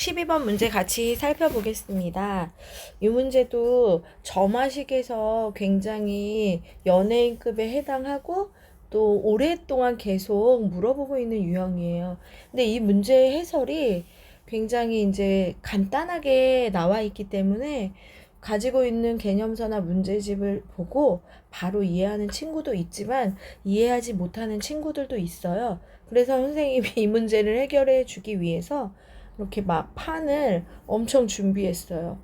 12번 문제 같이 살펴보겠습니다. 이 문제도 점화식에서 굉장히 연예인급에 해당하고 또 오랫동안 계속 물어보고 있는 유형이에요. 근데 이 문제의 해설이 굉장히 이제 간단하게 나와 있기 때문에 가지고 있는 개념서나 문제집을 보고 바로 이해하는 친구도 있지만 이해하지 못하는 친구들도 있어요. 그래서 선생님이 이 문제를 해결해 주기 위해서 이렇게 막 판을 엄청 준비했어요.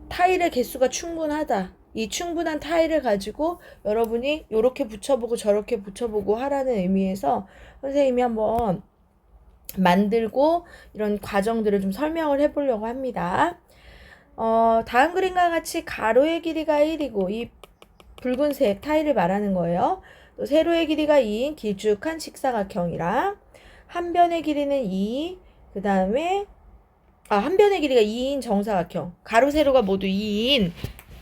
타일의 개수가 충분하다. 이 충분한 타일을 가지고 여러분이 이렇게 붙여보고 저렇게 붙여보고 하라는 의미에서 선생님이 한번 만들고 이런 과정들을 좀 설명을 해보려고 합니다. 다음 그림과 같이 가로의 길이가 1이고 이 붉은색 타일을 말하는 거예요. 또 세로의 길이가 2인 길쭉한 직사각형이랑 한 변의 길이는 2, 그 다음에 한 변의 길이가 2인 정사각형, 가로 세로가 모두 2인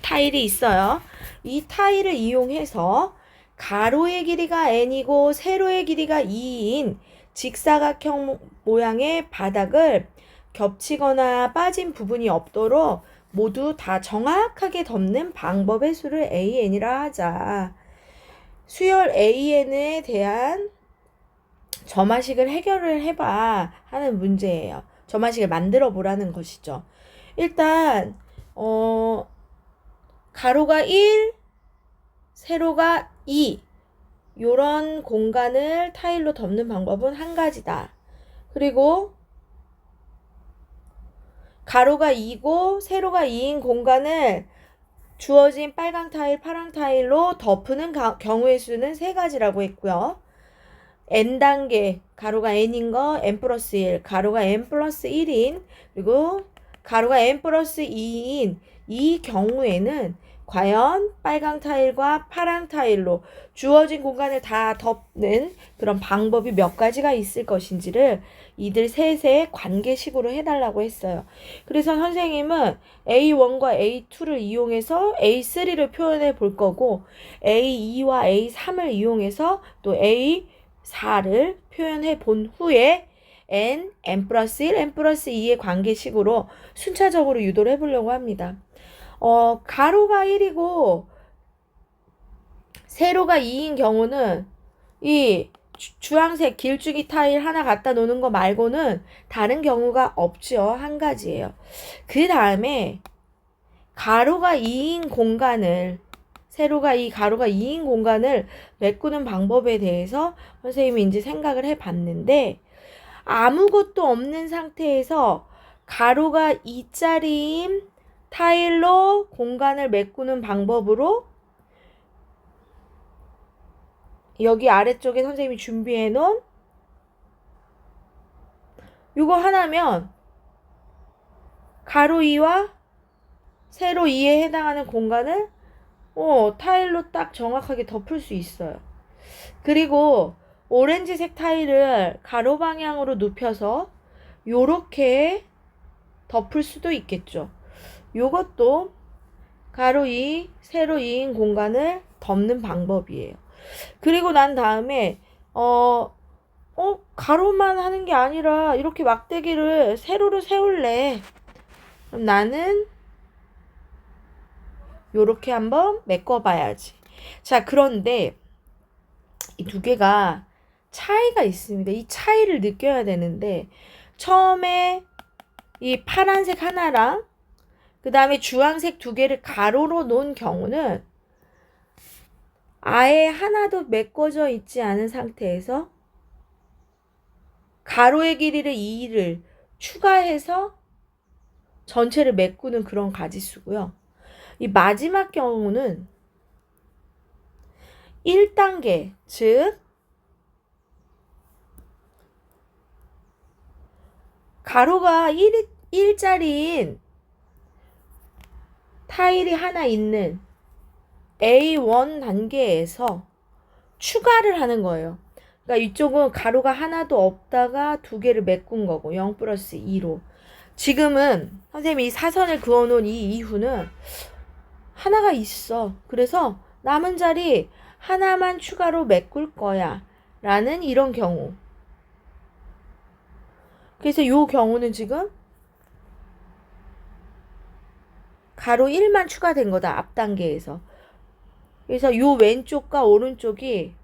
타일이 있어요. 이 타일을 이용해서 가로의 길이가 n이고 세로의 길이가 2인 직사각형 모양의 바닥을 겹치거나 빠진 부분이 없도록 모두 다 정확하게 덮는 방법의 수를 AN이라 하자. 수열 AN에 대한 점화식을 해결을 해봐 하는 문제예요. 점화식을 만들어 보라는 것이죠. 일단 가로가 1, 세로가 2 요런 공간을 타일로 덮는 방법은 한 가지다. 그리고 가로가 2고 세로가 2인 공간을 주어진 빨강 타일, 파랑 타일로 덮는 경우의 수는 세 가지라고 했고요. n단계, 가로가 n인 거 n 플러스 1, 가로가 n 플러스 1인, 그리고 가로가 n 플러스 2인 이 경우에는 과연 빨강 타일과 파랑 타일로 주어진 공간을 다 덮는 그런 방법이 몇 가지가 있을 것인지를 이들 셋의 관계식으로 해달라고 했어요. 그래서 선생님은 A1과 A2를 이용해서 A3를 표현해 볼 거고 A2와 A3을 이용해서 또 A4를 표현해 본 후에 n 플러스 1, n 플러스 2의 관계식으로 순차적으로 유도를 해보려고 합니다. 가로가 1이고 세로가 2인 경우는 이 주황색 길쭉이 타일 하나 갖다 놓는 거 말고는 다른 경우가 없죠. 한 가지예요. 그 다음에 가로가 2인 공간을 세로가 가로가 2인 공간을 메꾸는 방법에 대해서 선생님이 이제 생각을 해봤는데 아무것도 없는 상태에서 가로가 2짜리인 타일로 공간을 메꾸는 방법으로 여기 아래쪽에 선생님이 준비해 놓은 이거 하나면 가로 2와 세로 2에 해당하는 공간을 타일로 딱 정확하게 덮을 수 있어요. 그리고 오렌지색 타일을 가로 방향으로 눕혀서 요렇게 덮을 수도 있겠죠. 요것도 가로 2, 세로 2인 공간을 덮는 방법이에요. 그리고 난 다음에 가로만 하는 게 아니라 이렇게 막대기를 세로로 세울래. 그럼 나는 요렇게 한번 메꿔봐야지. 자, 그런데 이 두 개가 차이가 있습니다. 이 차이를 느껴야 되는데 처음에 이 파란색 하나랑 그 다음에 주황색 두 개를 가로로 놓은 경우는 아예 하나도 메꿔져 있지 않은 상태에서 가로의 길이를 2를 추가해서 전체를 메꾸는 그런 가지수고요. 이 마지막 경우는 1단계, 즉 가로가 1짜리인 타일이 하나 있는 A1 단계에서 추가를 하는 거예요. 그러니까 이쪽은 가로가 하나도 없다가 두 개를 메꾼 거고 0 플러스 2로. 지금은 선생님이 이 사선을 그어놓은 이 이후는 하나가 있어. 그래서 남은 자리 하나만 추가로 메꿀 거야 라는 이런 경우. 그래서 이 경우는 지금 가로 1만 추가된 거다. 앞 단계에서. 그래서 요 왼쪽과 오른쪽이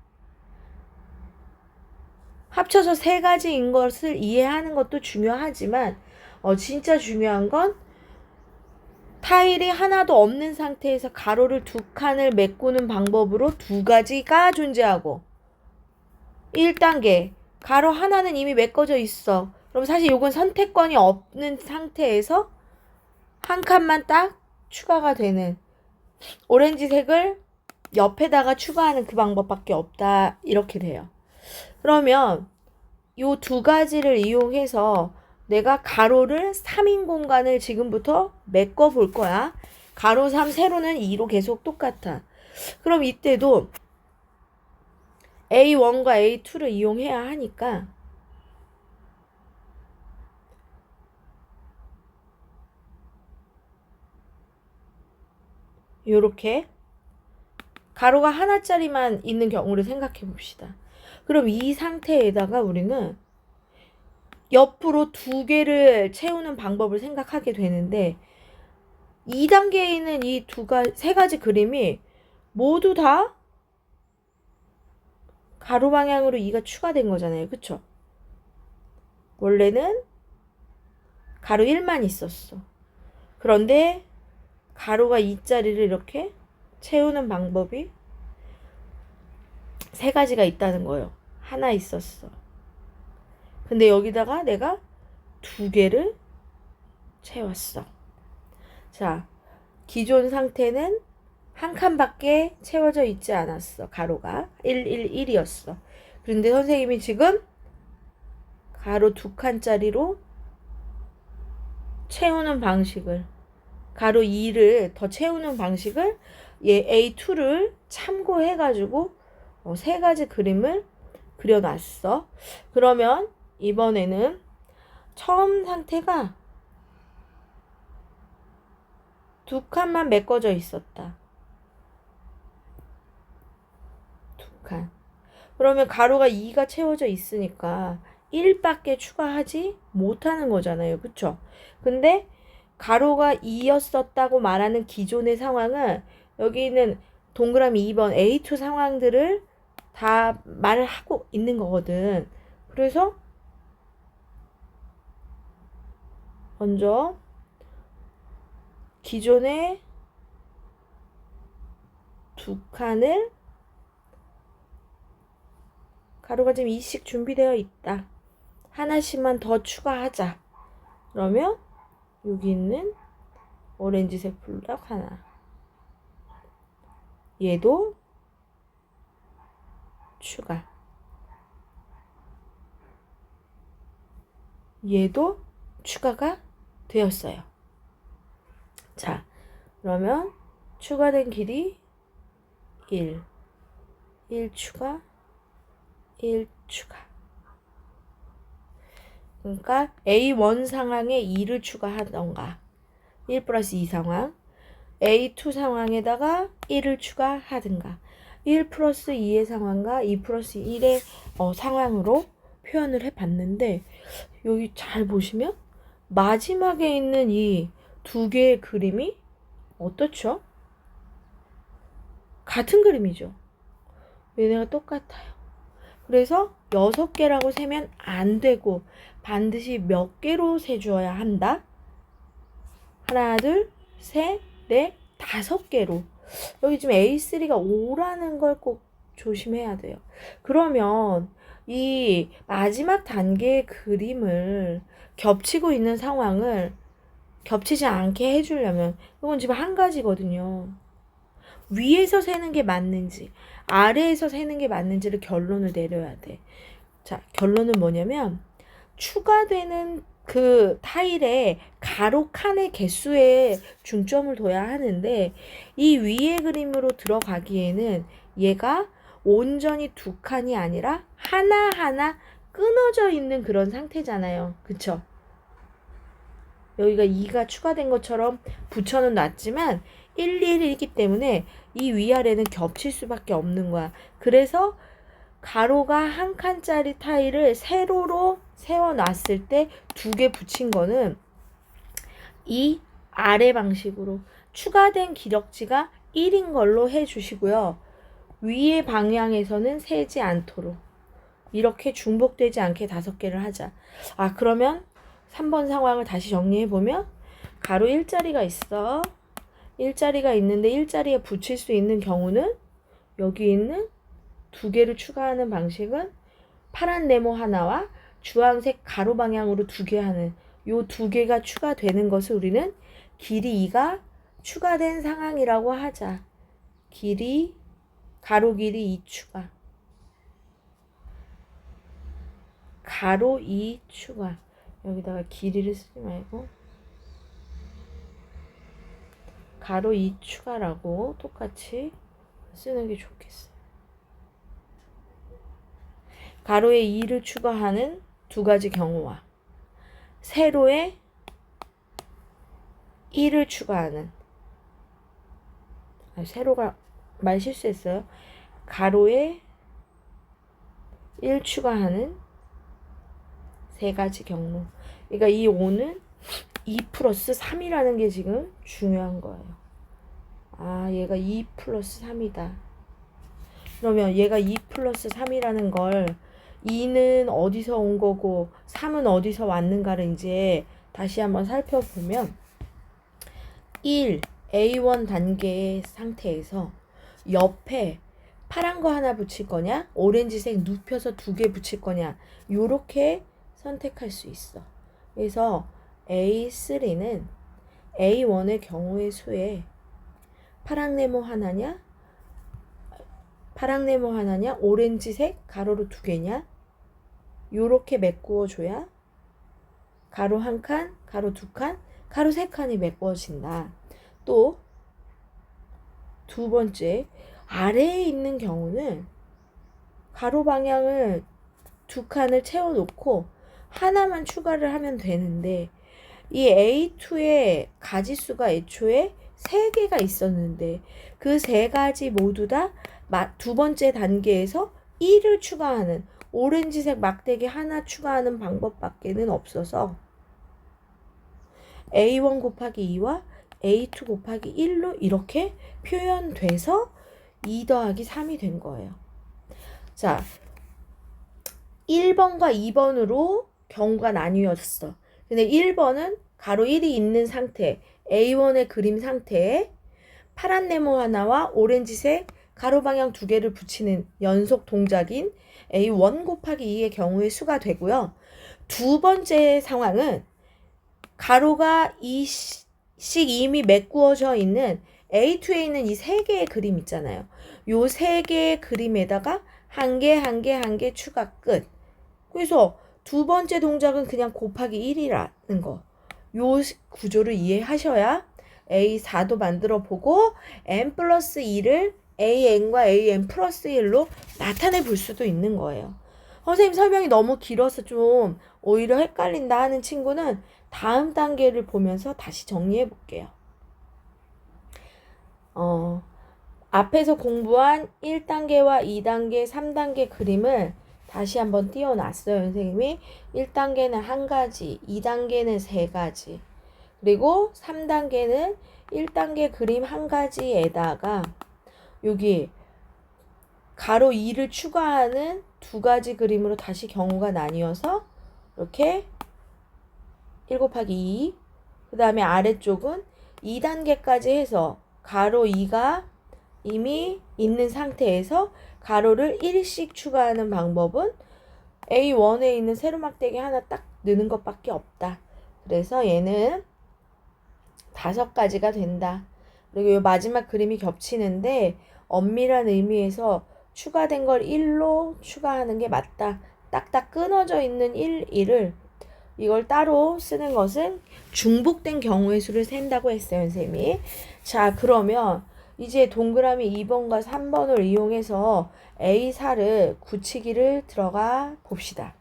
합쳐서 세 가지인 것을 이해하는 것도 중요하지만 진짜 중요한 건 타일이 하나도 없는 상태에서 가로를 두 칸을 메꾸는 방법으로 두 가지가 존재하고 1단계 가로 하나는 이미 메꿔져 있어. 그럼 사실 요건 선택권이 없는 상태에서 한 칸만 딱 추가가 되는 오렌지색을 옆에다가 추가하는 그 방법밖에 없다. 이렇게 돼요. 그러면 요 두 가지를 이용해서 내가 가로를 3인 공간을 지금부터 메꿔 볼 거야. 가로 3, 세로는 2로 계속 똑같아. 그럼 이때도 A1과 A2를 이용해야 하니까 요렇게 가로가 하나짜리만 있는 경우를 생각해 봅시다. 그럼 이 상태에다가 우리는 옆으로 두 개를 채우는 방법을 생각하게 되는데 2단계에 있는 이 세 가지 그림이 모두 다 가로 방향으로 2가 추가된 거잖아요. 그쵸? 원래는 가로 1만 있었어. 그런데 가로가 2자리를 이렇게 채우는 방법이 세 가지가 있다는 거예요. 하나 있었어. 근데 여기다가 내가 두 개를 채웠어. 자, 기존 상태는 한 칸밖에 채워져 있지 않았어. 가로가 1, 1, 1이었어. 그런데 선생님이 지금 가로 두 칸짜리로 채우는 방식을 가로 2를 더 채우는 방식을 얘 A2를 참고해가지고 세 가지 그림을 그려놨어. 그러면 이번에는 처음 상태가 두 칸만 메꿔져 있었다. 두 칸. 그러면 가로가 2가 채워져 있으니까 1밖에 추가하지 못하는 거잖아요. 그쵸? 근데 가로가 2였었다고 말하는 기존의 상황은 여기 있는 동그라미 2번 A2 상황들을 다 말을 하고 있는 거거든. 그래서 먼저 기존의 두 칸을 가로가 지금 2씩 준비되어 있다. 하나씩만 더 추가하자. 그러면 여기 있는 오렌지색 블럭 하나. 얘도 추가. 얘도 추가가 되었어요. 자, 그러면 추가된 길이 1. 1 추가. 1 추가. 그러니까 A1 상황에 2를 추가하던가 1 플러스 2 상황, A2 상황에다가 1을 추가하든가 1 플러스 2의 상황과 2 플러스 1의 상황으로 표현을 해봤는데 여기 잘 보시면 마지막에 있는 이 두 개의 그림이 어떻죠? 같은 그림이죠. 얘네가 똑같아요. 그래서 6개라고 세면 안 되고 반드시 몇 개로 세줘야 한다? 하나, 둘, 셋, 넷, 5개로. 여기 지금 A3가 5라는 걸 꼭 조심해야 돼요. 그러면 이 마지막 단계의 그림을 겹치고 있는 상황을 겹치지 않게 해주려면 이건 지금 한 가지거든요. 위에서 세는 게 맞는지 아래에서 세는 게 맞는지를 결론을 내려야 돼. 자, 결론은 뭐냐면 추가되는 그 타일의 가로 칸의 개수에 중점을 둬야 하는데 이 위의 그림으로 들어가기에는 얘가 온전히 두 칸이 아니라 하나하나 끊어져 있는 그런 상태잖아요. 그쵸? 여기가 2가 추가된 것처럼 붙여는 놨지만 1, 1이기 때문에 이 위아래는 겹칠 수밖에 없는 거야. 그래서 가로가 한 칸짜리 타일을 세로로 세워놨을 때 두 개 붙인 거는 이 아래 방식으로 추가된 기럭지가 1인 걸로 해주시고요. 위의 방향에서는 세지 않도록 이렇게 중복되지 않게 5개를 하자. 그러면 3번 상황을 다시 정리해보면 가로 일자리가 있어. 일자리가 있는데 일자리에 붙일 수 있는 경우는 여기 있는 2개를 추가하는 방식은 파란 네모 하나와 주황색 가로 방향으로 2개 하는 요 2개가 추가되는 것을 우리는 길이 2가 추가된 상황이라고 하자. 가로 길이 2 추가. 가로 2 추가. 여기다가 길이를 쓰지 말고 가로 2 추가라고 똑같이 쓰는 게 좋겠어요. 가로에 2를 추가하는 2가지 경우와 세로에 1을 추가하는 세로가 말 실수했어요. 가로에 1 추가하는 3가지 경로. 그러니까 이 5는 2 플러스 3이라는 게 지금 중요한 거예요. 얘가 2 플러스 3이다. 그러면 얘가 2 플러스 3이라는 걸 2는 어디서 온 거고 3은 어디서 왔는가를 이제 다시 한번 살펴보면 1, A1 단계의 상태에서 옆에 파란 거 하나 붙일 거냐 오렌지색 눕혀서 2개 붙일 거냐 요렇게 선택할 수 있어. 그래서 A3는 A1의 경우의 수에 파란 네모 하나냐 오렌지색 가로로 2개냐 요렇게 메꾸어 줘야 가로 1칸, 가로 2칸, 가로 3칸이 메꾸어진다. 또 두 번째, 아래에 있는 경우는 가로 방향을 2칸을 채워놓고 하나만 추가를 하면 되는데 이 A2의 가지수가 애초에 3개가 있었는데 그 3가지 모두 다 두 번째 단계에서 1을 추가하는 오렌지색 막대기 하나 추가하는 방법밖에는 없어서 A1 곱하기 2와 A2 곱하기 1로 이렇게 표현돼서 2 더하기 3이 된 거예요. 자, 1번과 2번으로 경우가 나뉘어졌어. 근데 1번은 가로 1이 있는 상태, A1의 그림 상태에 파란 네모 하나와 오렌지색 가로 방향 2개를 붙이는 연속 동작인 A1 곱하기 2의 경우의 수가 되고요. 두 번째 상황은 가로가 2씩 이미 메꾸어져 있는 A2에 있는 이 3개의 그림 있잖아요. 요 3개의 그림에다가 한 개 추가 끝. 그래서 두 번째 동작은 그냥 곱하기 1이라는 거. 요 구조를 이해하셔야 A4도 만들어 보고 n 플러스 2를 AN과 AN 플러스 1로 나타내 볼 수도 있는 거예요. 선생님 설명이 너무 길어서 좀 오히려 헷갈린다 하는 친구는 다음 단계를 보면서 다시 정리해 볼게요. 앞에서 공부한 1단계와 2단계, 3단계 그림을 다시 한번 띄워놨어요. 선생님이 1단계는 1가지, 2단계는 3가지, 그리고 3단계는 1단계 그림 1가지에다가 여기 가로 2를 추가하는 2가지 그림으로 다시 경우가 나뉘어서 이렇게 1 곱하기 2, 그 다음에 아래쪽은 2단계까지 해서 가로 2가 이미 있는 상태에서 가로를 1씩 추가하는 방법은 A1에 있는 세로막대기 하나 딱 넣는 것밖에 없다. 그래서 얘는 5가지가 된다. 그리고 이 마지막 그림이 겹치는데 엄밀한 의미에서 추가된 걸 1로 추가하는 게 맞다. 딱딱 끊어져 있는 1, 1을 이걸 따로 쓰는 것은 중복된 경우의 수를 센다고 했어요, 선생님이. 자, 그러면 이제 동그라미 2번과 3번을 이용해서 A4를 굳히기를 들어가 봅시다.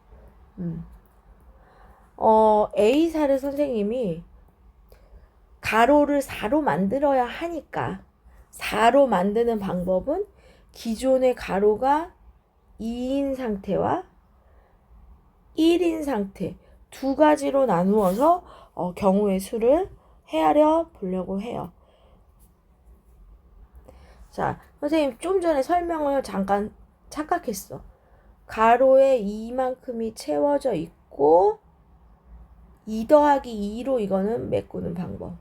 A4를 선생님이 가로를 4로 만들어야 하니까 4로 만드는 방법은 기존의 가로가 2인 상태와 1인 상태 2가지로 나누어서 경우의 수를 헤아려 보려고 해요. 자, 선생님 좀 전에 설명을 잠깐 착각했어. 가로에 이만큼이 채워져 있고 2 더하기 2로 이거는 메꾸는 방법.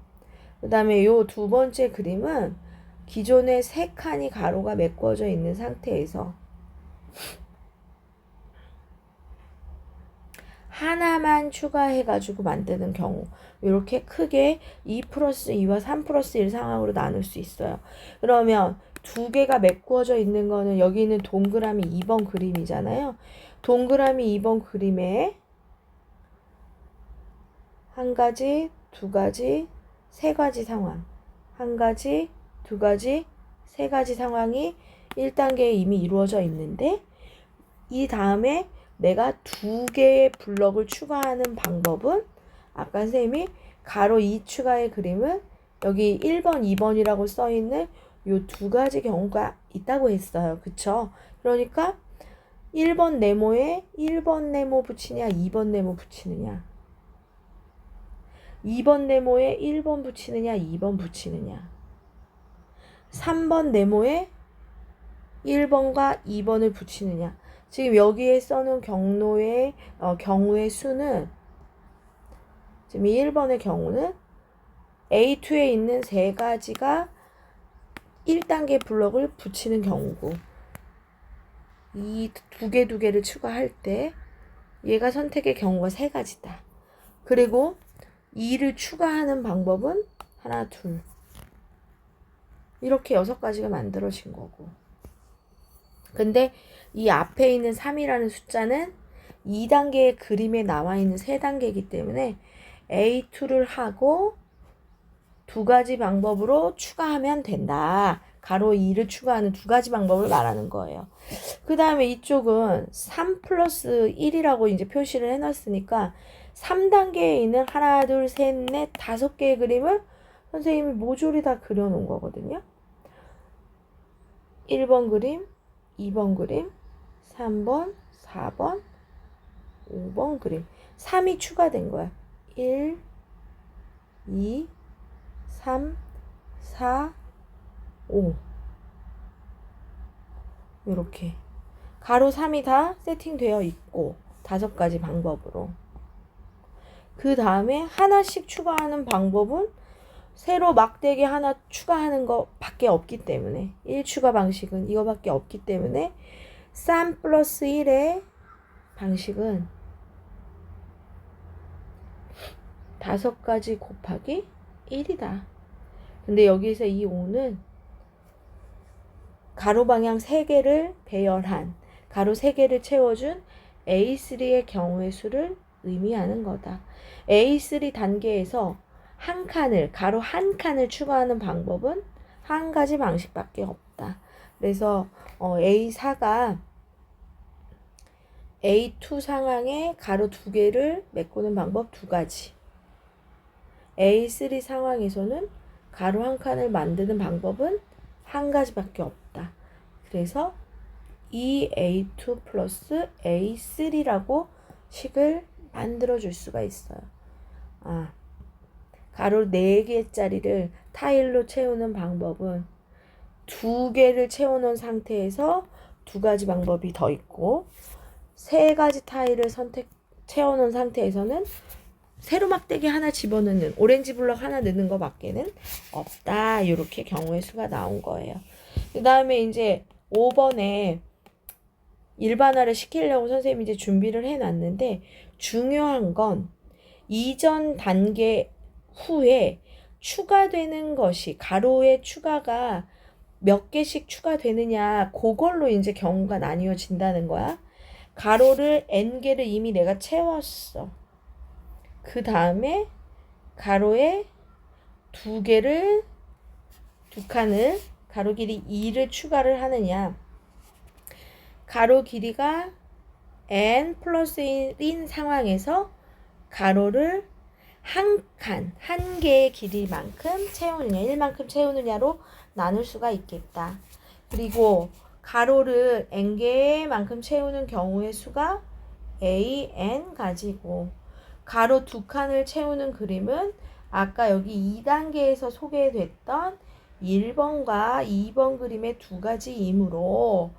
그 다음에 요 두 번째 그림은 기존에 3칸이 가로가 메꿔져 있는 상태에서 하나만 추가해가지고 만드는 경우, 이렇게 크게 2 플러스 2와 3 플러스 1 상황으로 나눌 수 있어요. 그러면 두 개가 메꾸어져 있는 거는 여기 있는 동그라미 2번 그림이잖아요. 동그라미 2번 그림에 한 가지, 두 가지, 세 가지 상황, 한 가지, 두 가지, 세 가지 상황이 1단계에 이미 이루어져 있는데, 이 다음에 내가 두 개의 블럭을 추가하는 방법은 아까 선생님이 가로 2 추가의 그림은 여기 1번, 2번이라고 써있는 요 두 가지 경우가 있다고 했어요. 그쵸? 그러니까 1번 네모에 1번 네모 붙이냐, 2번 네모 붙이느냐, 2번 네모에 1번 붙이느냐, 2번 붙이느냐, 3번 네모에 1번과 2번을 붙이느냐. 지금 여기에 써놓은 경우의 수는, 지금 1번의 경우는 A2에 있는 세 가지가 1단계 블럭을 붙이는 경우고, 이 두 개를 추가할 때 얘가 선택의 경우가 세 가지다. 그리고 2를 추가하는 방법은 하나, 둘, 이렇게 6가지가 만들어진 거고. 근데 이 앞에 있는 3이라는 숫자는 2단계의 그림에 나와 있는 3단계이기 때문에 A2를 하고 두 가지 방법으로 추가하면 된다. 가로 2를 추가하는 두 가지 방법을 말하는 거예요. 그 다음에 이쪽은 3 플러스 1이라고 이제 표시를 해놨으니까 3단계에 있는 하나, 둘, 셋, 넷, 5개의 그림을 선생님이 모조리 다 그려놓은 거거든요. 1번 그림, 2번 그림, 3번, 4번, 5번 그림. 3이 추가된 거야. 1, 2, 3, 4, 5. 이렇게 가로 3이 다 세팅되어 있고 5가지 방법으로. 그 다음에 하나씩 추가하는 방법은 새로 막대기 하나 추가하는 거 밖에 없기 때문에, 1 추가 방식은 이거밖에 없기 때문에 3 플러스 1의 방식은 5가지 곱하기 1이다. 근데 여기서 이 5는 가로 방향 3개를 배열한, 가로 3개를 채워준 A3의 경우의 수를 의미하는 거다. A3 단계에서 한 칸을, 가로 한 칸을 추가하는 방법은 한 가지 방식밖에 없다. 그래서 A4가 A2 상황에 가로 2개를 메꾸는 방법 2가지. A3 상황에서는 가로 한 칸을 만드는 방법은 한 가지밖에 없다. 그래서 EA2 플러스 A3라고 식을 만들어 줄 수가 있어요. 가로 4개짜리를 타일로 채우는 방법은 2개를 채워놓은 상태에서 2가지 방법이 더 있고, 3가지 타일을 채워놓은 상태에서는 세로 막대기 하나 집어넣는, 오렌지 블럭 하나 넣는 거 밖에는 없다. 이렇게 경우의 수가 나온 거예요. 그 다음에 이제 5번에 일반화를 시키려고 선생님이 이제 준비를 해놨는데, 중요한 건 이전 단계 후에 추가되는 것이, 가로의 추가가 몇 개씩 추가되느냐, 그걸로 이제 경우가 나뉘어진다는 거야. 가로를 n개를 이미 내가 채웠어. 그 다음에 가로에 2칸을, 가로 길이 2를 추가를 하느냐, 가로 길이가 n 플러스 1인 상황에서 가로를 한 개의 길이만큼 채우느냐, 1만큼 채우느냐로 나눌 수가 있겠다. 그리고 가로를 n개만큼 채우는 경우의 수가 an 가지고, 가로 2칸을 채우는 그림은 아까 여기 2단계에서 소개됐던 1번과 2번 그림의 두 가지이므로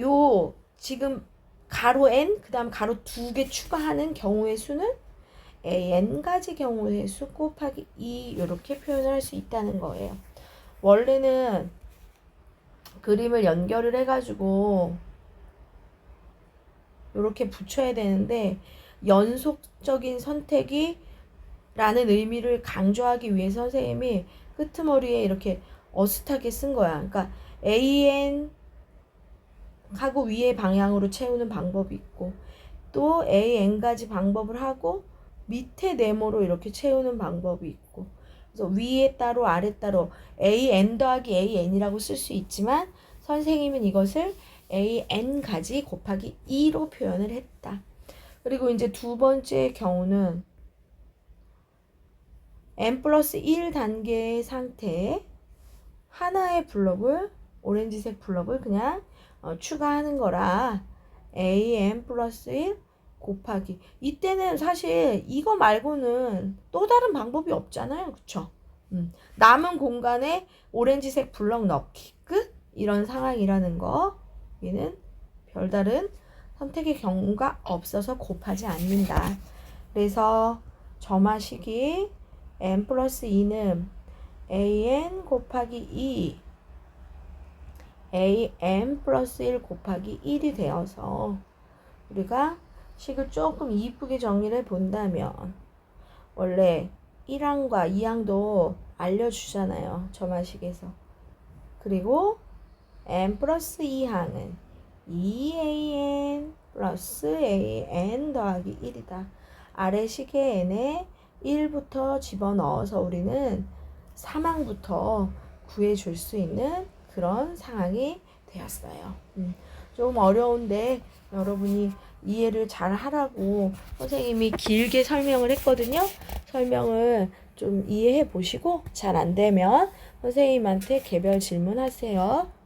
요 지금 가로 n 그 다음 가로 2개 추가하는 경우의 수는 n가지 경우의 수 곱하기 2 이렇게 표현을 할 수 있다는 거예요. 원래는 그림을 연결을 해가지고 이렇게 붙여야 되는데 연속적인 선택이 라는 의미를 강조하기 위해 선생님이 끄트머리에 이렇게 어슷하게 쓴 거야. 그러니까 AN 하고 위에 방향으로 채우는 방법이 있고 또 AN까지 방법을 하고 밑에 네모로 이렇게 채우는 방법이 있고 그래서 위에 따로 아래 따로 AN 더하기 AN이라고 쓸 수 있지만 선생님은 이것을 AN까지 곱하기 2로 표현을 했다. 그리고 이제 두 번째 경우는 n 플러스 1 단계의 상태에 하나의 블럭을 오렌지색 블럭을 그냥 추가하는 거라 an 플러스 1 곱하기 이때는 사실 이거 말고는 또 다른 방법이 없잖아요. 그쵸? 남은 공간에 오렌지색 블럭 넣기 끝 이런 상황이라는 거 얘는 별다른 선택의 경우가 없어서 곱하지 않는다. 그래서 점화식이 n 플러스 2는 an 곱하기 2 an 플러스 1 곱하기 1이 되어서 우리가 식을 조금 이쁘게 정리를 해본다면 원래 1항과 2항도 알려주잖아요. 점화식에서. 그리고 n 플러스 2항은 2an 플러스 an 더하기 1이다. 아래 식의 n에 1부터 집어넣어서 우리는 3항부터 구해줄 수 있는 그런 상황이 되었어요. 좀 어려운데 여러분이 이해를 잘 하라고 선생님이 길게 설명을 했거든요. 설명을 좀 이해해 보시고 잘 안 되면 선생님한테 개별 질문하세요.